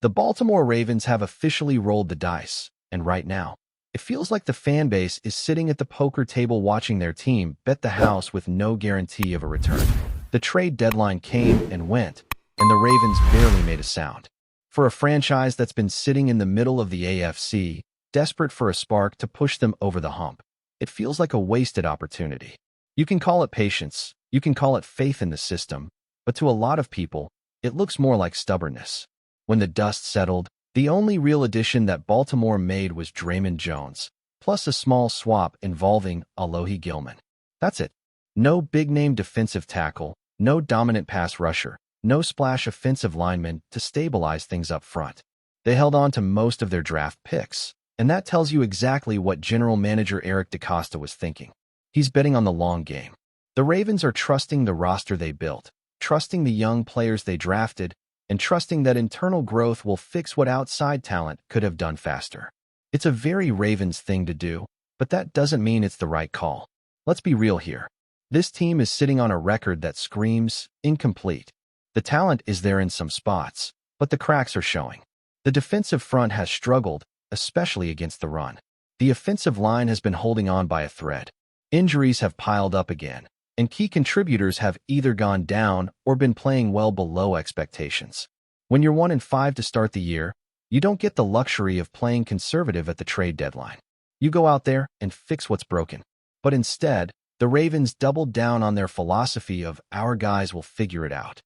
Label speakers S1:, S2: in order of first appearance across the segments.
S1: The Baltimore Ravens have officially rolled the dice, and right now, it feels like the fan base is sitting at the poker table watching their team bet the house with no guarantee of a return. The trade deadline came and went, and the Ravens barely made a sound. For a franchise that's been sitting in the middle of the AFC, desperate for a spark to push them over the hump, it feels like a wasted opportunity. You can call it patience, you can call it faith in the system, but to a lot of people, it looks more like stubbornness. When the dust settled, the only real addition that Baltimore made was Draymond Jones, plus a small swap involving Alohi Gilman. That's it. No big-name defensive tackle, no dominant pass rusher, no splash offensive lineman to stabilize things up front. They held on to most of their draft picks, and that tells you exactly what General Manager Eric DeCosta was thinking. He's betting on the long game. The Ravens are trusting the roster they built, trusting the young players they drafted, and trusting that internal growth will fix what outside talent could have done faster. It's a very Ravens thing to do, but that doesn't mean it's the right call. Let's be real here. This team is sitting on a record that screams incomplete. The talent is there in some spots, but the cracks are showing. The defensive front has struggled, especially against the run. The offensive line has been holding on by a thread. Injuries have piled up again, and key contributors have either gone down or been playing well below expectations. When you're 1-5 to start the year, you don't get the luxury of playing conservative at the trade deadline. You go out there and fix what's broken. But instead, the Ravens doubled down on their philosophy of "our guys will figure it out."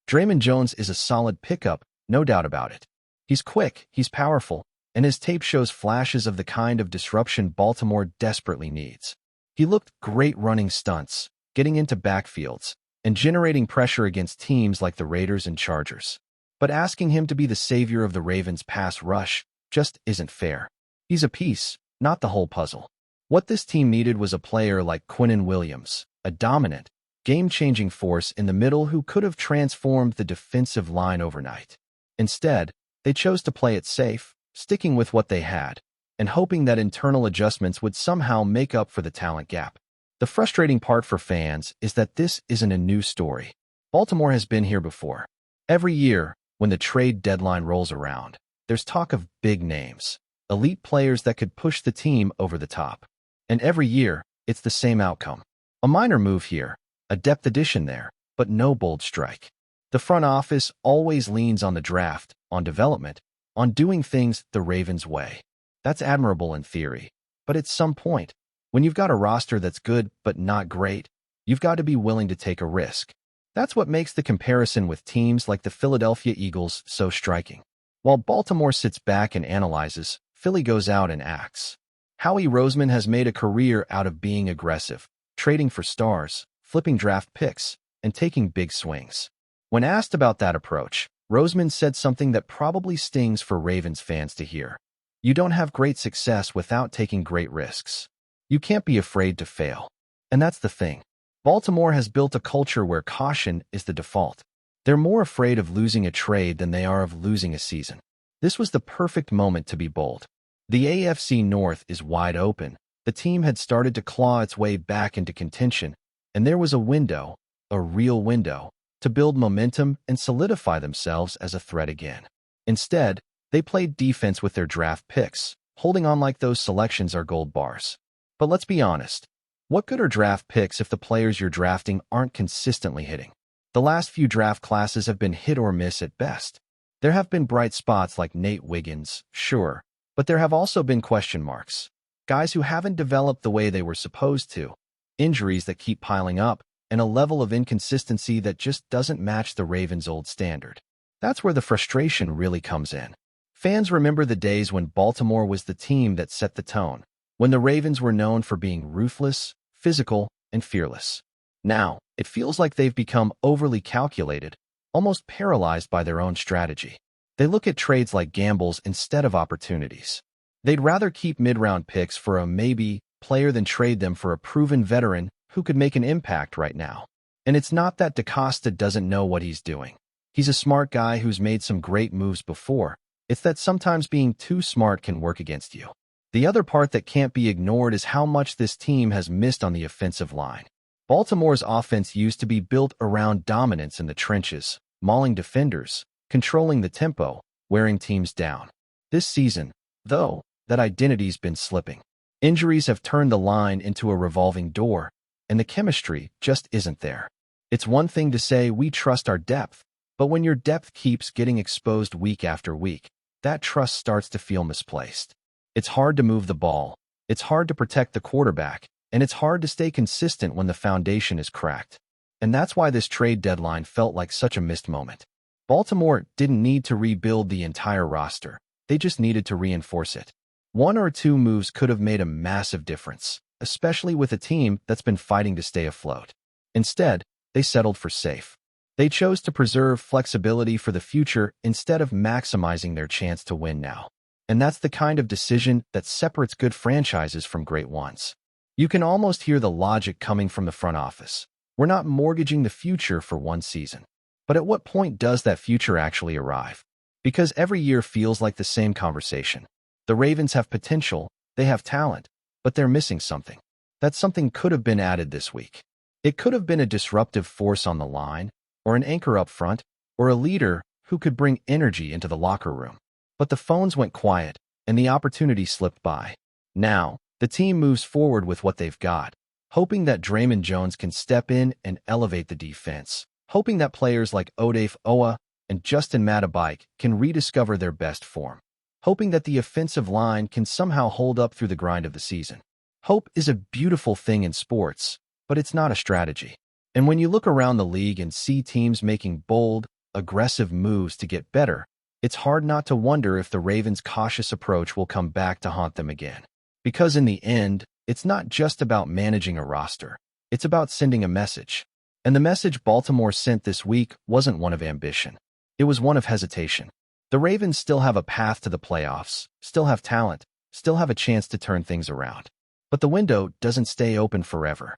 S1: Draymond Jones is a solid pickup, no doubt about it. He's quick, he's powerful, and his tape shows flashes of the kind of disruption Baltimore desperately needs. He looked great running stunts, getting into backfields, and generating pressure against teams like the Raiders and Chargers. But asking him to be the savior of the Ravens' pass rush just isn't fair. He's a piece, not the whole puzzle. What this team needed was a player like Quinnen Williams, a dominant, game-changing force in the middle who could have transformed the defensive line overnight. Instead, they chose to play it safe, sticking with what they had, and hoping that internal adjustments would somehow make up for the talent gap. The frustrating part for fans is that this isn't a new story. Baltimore has been here before. Every year, when the trade deadline rolls around, there's talk of big names, elite players that could push the team over the top. And every year, it's the same outcome. A minor move here, a depth addition there, but no bold strike. The front office always leans on the draft, on development, on doing things the Ravens' way. That's admirable in theory, but at some point, when you've got a roster that's good but not great, you've got to be willing to take a risk. That's what makes the comparison with teams like the Philadelphia Eagles so striking. While Baltimore sits back and analyzes, Philly goes out and acts. Howie Roseman has made a career out of being aggressive, trading for stars, flipping draft picks, and taking big swings. When asked about that approach, Roseman said something that probably stings for Ravens fans to hear. You don't have great success without taking great risks. You can't be afraid to fail. And that's the thing. Baltimore has built a culture where caution is the default. They're more afraid of losing a trade than they are of losing a season. This was the perfect moment to be bold. The AFC North is wide open. The team had started to claw its way back into contention, and there was a window, a real window, to build momentum and solidify themselves as a threat again. Instead, they played defense with their draft picks, holding on like those selections are gold bars. But let's be honest. What good are draft picks if the players you're drafting aren't consistently hitting? The last few draft classes have been hit or miss at best. There have been bright spots like Nate Wiggins, sure, but there have also been question marks. Guys who haven't developed the way they were supposed to, injuries that keep piling up, and a level of inconsistency that just doesn't match the Ravens' old standard. That's where the frustration really comes in. Fans remember the days when Baltimore was the team that set the tone, when the Ravens were known for being ruthless, physical, and fearless. Now, it feels like they've become overly calculated, almost paralyzed by their own strategy. They look at trades like gambles instead of opportunities. They'd rather keep mid-round picks for a maybe player than trade them for a proven veteran who could make an impact right now. And it's not that DeCosta doesn't know what he's doing. He's a smart guy who's made some great moves before. It's that sometimes being too smart can work against you. The other part that can't be ignored is how much this team has missed on the offensive line. Baltimore's offense used to be built around dominance in the trenches, mauling defenders, controlling the tempo, wearing teams down. This season, though, that identity's been slipping. Injuries have turned the line into a revolving door, and the chemistry just isn't there. It's one thing to say we trust our depth, but when your depth keeps getting exposed week after week, that trust starts to feel misplaced. It's hard to move the ball, it's hard to protect the quarterback, and it's hard to stay consistent when the foundation is cracked. And that's why this trade deadline felt like such a missed moment. Baltimore didn't need to rebuild the entire roster, they just needed to reinforce it. One or two moves could have made a massive difference, especially with a team that's been fighting to stay afloat. Instead, they settled for safe. They chose to preserve flexibility for the future instead of maximizing their chance to win now. And that's the kind of decision that separates good franchises from great ones. You can almost hear the logic coming from the front office. We're not mortgaging the future for one season. But at what point does that future actually arrive? Because every year feels like the same conversation. The Ravens have potential, they have talent, but they're missing something. That something could have been added this week. It could have been a disruptive force on the line, or an anchor up front, or a leader who could bring energy into the locker room. But the phones went quiet, and the opportunity slipped by. Now, the team moves forward with what they've got, hoping that Draymond Jones can step in and elevate the defense, hoping that players like Odafe Owa and Justin Matabike can rediscover their best form, hoping that the offensive line can somehow hold up through the grind of the season. Hope is a beautiful thing in sports, but it's not a strategy. And when you look around the league and see teams making bold, aggressive moves to get better, it's hard not to wonder if the Ravens' cautious approach will come back to haunt them again. Because in the end, it's not just about managing a roster. It's about sending a message. And the message Baltimore sent this week wasn't one of ambition. It was one of hesitation. The Ravens still have a path to the playoffs, still have talent, still have a chance to turn things around. But the window doesn't stay open forever.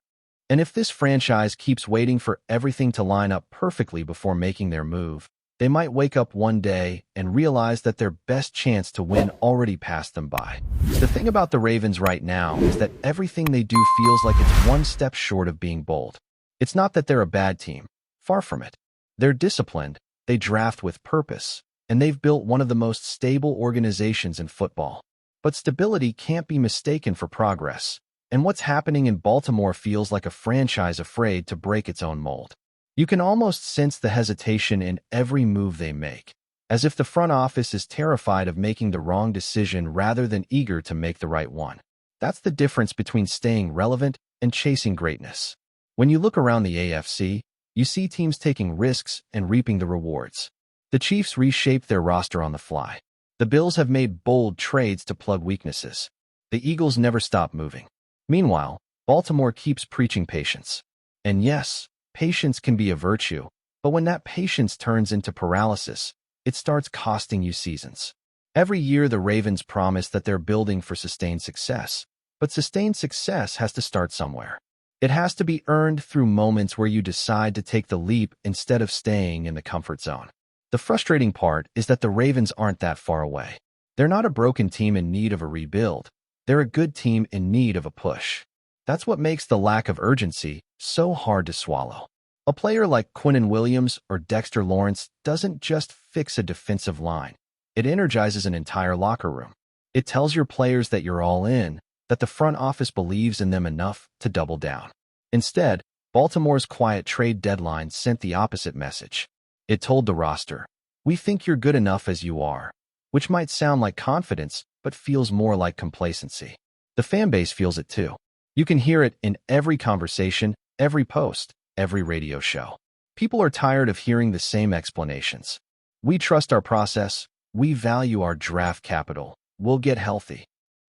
S1: And if this franchise keeps waiting for everything to line up perfectly before making their move, they might wake up one day and realize that their best chance to win already passed them by. The thing about the Ravens right now is that everything they do feels like it's one step short of being bold. It's not that they're a bad team. Far from it. They're disciplined, they draft with purpose, and they've built one of the most stable organizations in football. But stability can't be mistaken for progress, and what's happening in Baltimore feels like a franchise afraid to break its own mold. You can almost sense the hesitation in every move they make, as if the front office is terrified of making the wrong decision rather than eager to make the right one. That's the difference between staying relevant and chasing greatness. When you look around the AFC, you see teams taking risks and reaping the rewards. The Chiefs reshaped their roster on the fly. The Bills have made bold trades to plug weaknesses. The Eagles never stop moving. Meanwhile, Baltimore keeps preaching patience. And yes, patience can be a virtue, but when that patience turns into paralysis, it starts costing you seasons. Every year the Ravens promise that they're building for sustained success, but sustained success has to start somewhere. It has to be earned through moments where you decide to take the leap instead of staying in the comfort zone. The frustrating part is that the Ravens aren't that far away. They're not a broken team in need of a rebuild. They're a good team in need of a push. That's what makes the lack of urgency so hard to swallow. A player like Quinnen Williams or Dexter Lawrence doesn't just fix a defensive line. It energizes an entire locker room. It tells your players that you're all in, that the front office believes in them enough to double down. Instead, Baltimore's quiet trade deadline sent the opposite message. It told the roster, "We think you're good enough as you are," which might sound like confidence, but feels more like complacency. The fan base feels it too. You can hear it in every conversation, every post, every radio show. People are tired of hearing the same explanations. We trust our process. We value our draft capital. We'll get healthy.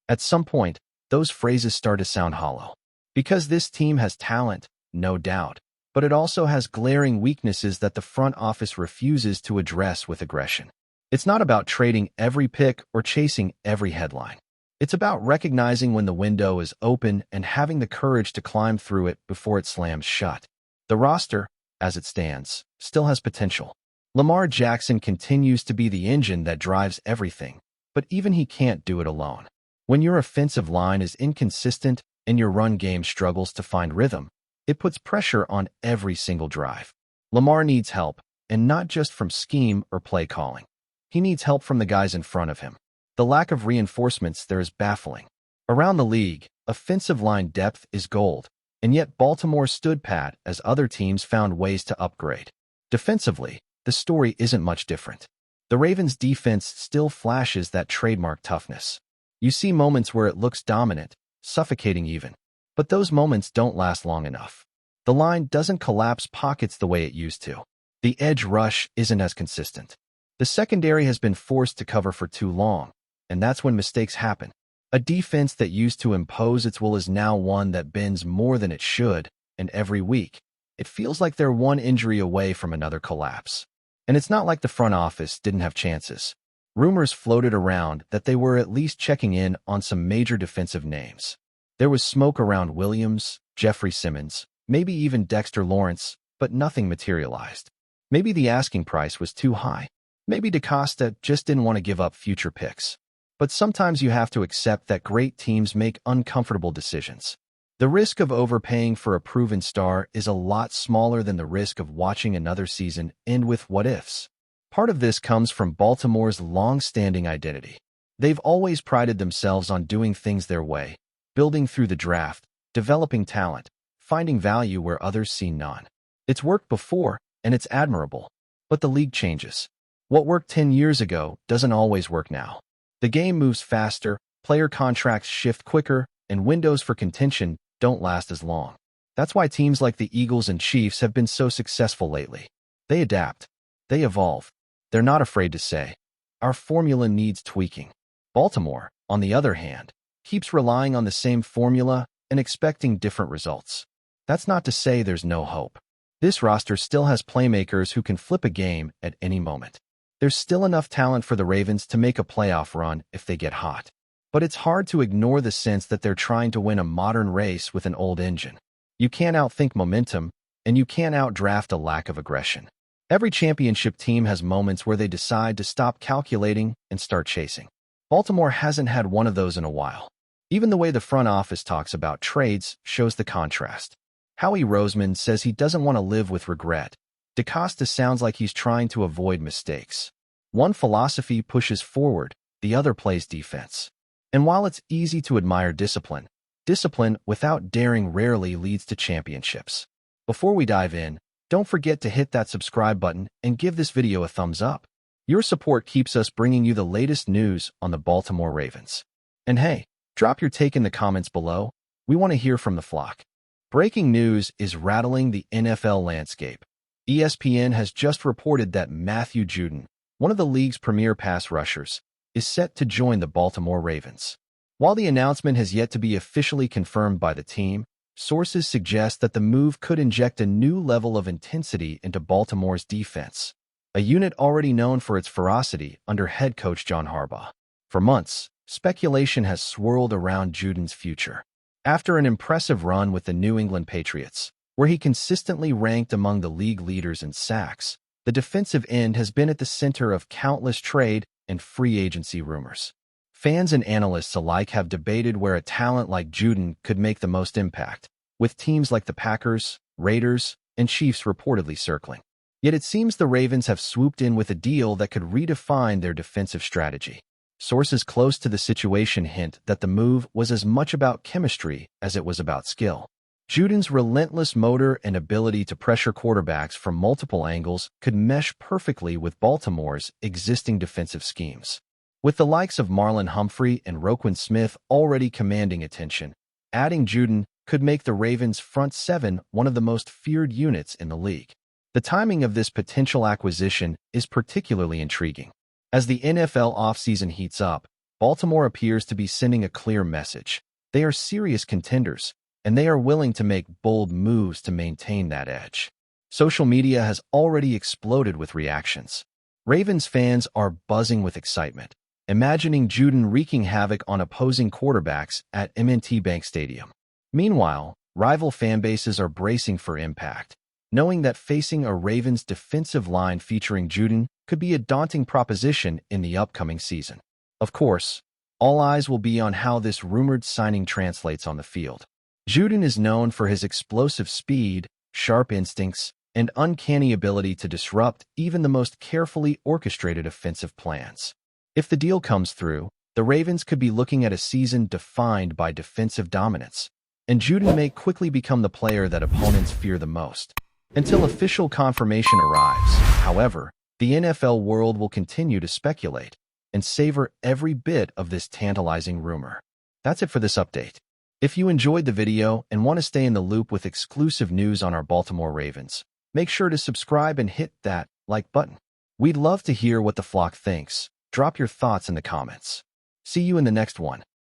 S1: At some point, those phrases start to sound hollow. Because this team has talent, no doubt, but it also has glaring weaknesses that the front office refuses to address with aggression. It's not about trading every pick or chasing every headline. It's about recognizing when the window is open and having the courage to climb through it before it slams shut. The roster, as it stands, still has potential. Lamar Jackson continues to be the engine that drives everything, but even he can't do it alone. When your offensive line is inconsistent and your run game struggles to find rhythm, it puts pressure on every single drive. Lamar needs help, and not just from scheme or play calling. He needs help from the guys in front of him. The lack of reinforcements there is baffling. Around the league, offensive line depth is gold, and yet Baltimore stood pat as other teams found ways to upgrade. Defensively, the story isn't much different. The Ravens' defense still flashes that trademark toughness. You see moments where it looks dominant, suffocating even. But those moments don't last long enough. The line doesn't collapse pockets the way it used to. The edge rush isn't as consistent. The secondary has been forced to cover for too long, and that's when mistakes happen. A defense that used to impose its will is now one that bends more than it should, and every week, it feels like they're one injury away from another collapse. And it's not like the front office didn't have chances. Rumors floated around that they were at least checking in on some major defensive names. There was smoke around Williams, Jeffrey Simmons, maybe even Dexter Lawrence, but nothing materialized. Maybe the asking price was too high. Maybe DaCosta just didn't want to give up future picks. But sometimes you have to accept that great teams make uncomfortable decisions. The risk of overpaying for a proven star is a lot smaller than the risk of watching another season end with what-ifs. Part of this comes from Baltimore's long-standing identity. They've always prided themselves on doing things their way, building through the draft, developing talent, finding value where others see none. It's worked before, and it's admirable. But the league changes. What worked 10 years ago doesn't always work now. The game moves faster, player contracts shift quicker, and windows for contention don't last as long. That's why teams like the Eagles and Chiefs have been so successful lately. They adapt. They evolve. They're not afraid to say, "Our formula needs tweaking." Baltimore, on the other hand, keeps relying on the same formula and expecting different results. That's not to say there's no hope. This roster still has playmakers who can flip a game at any moment. There's still enough talent for the Ravens to make a playoff run if they get hot. But it's hard to ignore the sense that they're trying to win a modern race with an old engine. You can't outthink momentum, and you can't outdraft a lack of aggression. Every championship team has moments where they decide to stop calculating and start chasing. Baltimore hasn't had one of those in a while. Even the way the front office talks about trades shows the contrast. Howie Roseman says he doesn't want to live with regret. DaCosta sounds like he's trying to avoid mistakes. One philosophy pushes forward, the other plays defense. And while it's easy to admire discipline, discipline without daring rarely leads to championships. Before we dive in, don't forget to hit that subscribe button and give this video a thumbs up. Your support keeps us bringing you the latest news on the Baltimore Ravens. And hey, drop your take in the comments below. We want to hear from the flock. Breaking news is rattling the NFL landscape. ESPN has just reported that Matthew Judon, one of the league's premier pass rushers, is set to join the Baltimore Ravens. While the announcement has yet to be officially confirmed by the team, sources suggest that the move could inject a new level of intensity into Baltimore's defense, a unit already known for its ferocity under head coach John Harbaugh. For months, speculation has swirled around Judon's future. After an impressive run with the New England Patriots, where he consistently ranked among the league leaders in sacks, the defensive end has been at the center of countless trade and free agency rumors. Fans and analysts alike have debated where a talent like Judon could make the most impact, with teams like the Packers, Raiders, and Chiefs reportedly circling. Yet it seems the Ravens have swooped in with a deal that could redefine their defensive strategy. Sources close to the situation hint that the move was as much about chemistry as it was about skill. Judon's relentless motor and ability to pressure quarterbacks from multiple angles could mesh perfectly with Baltimore's existing defensive schemes. With the likes of Marlon Humphrey and Roquan Smith already commanding attention, adding Judon could make the Ravens' front seven one of the most feared units in the league. The timing of this potential acquisition is particularly intriguing. As the NFL offseason heats up, Baltimore appears to be sending a clear message. They are serious contenders, and they are willing to make bold moves to maintain that edge. Social media has already exploded with reactions. Ravens fans are buzzing with excitement, imagining Judon wreaking havoc on opposing quarterbacks at M&T Bank Stadium. Meanwhile, rival fanbases are bracing for impact, knowing that facing a Ravens defensive line featuring Judon could be a daunting proposition in the upcoming season. Of course, all eyes will be on how this rumored signing translates on the field. Judon is known for his explosive speed, sharp instincts, and uncanny ability to disrupt even the most carefully orchestrated offensive plans. If the deal comes through, the Ravens could be looking at a season defined by defensive dominance, and Judon may quickly become the player that opponents fear the most. Until official confirmation arrives, however, the NFL world will continue to speculate and savor every bit of this tantalizing rumor. That's it for this update. If you enjoyed the video and want to stay in the loop with exclusive news on our Baltimore Ravens, make sure to subscribe and hit that like button. We'd love to hear what the flock thinks. Drop your thoughts in the comments. See you in the next one.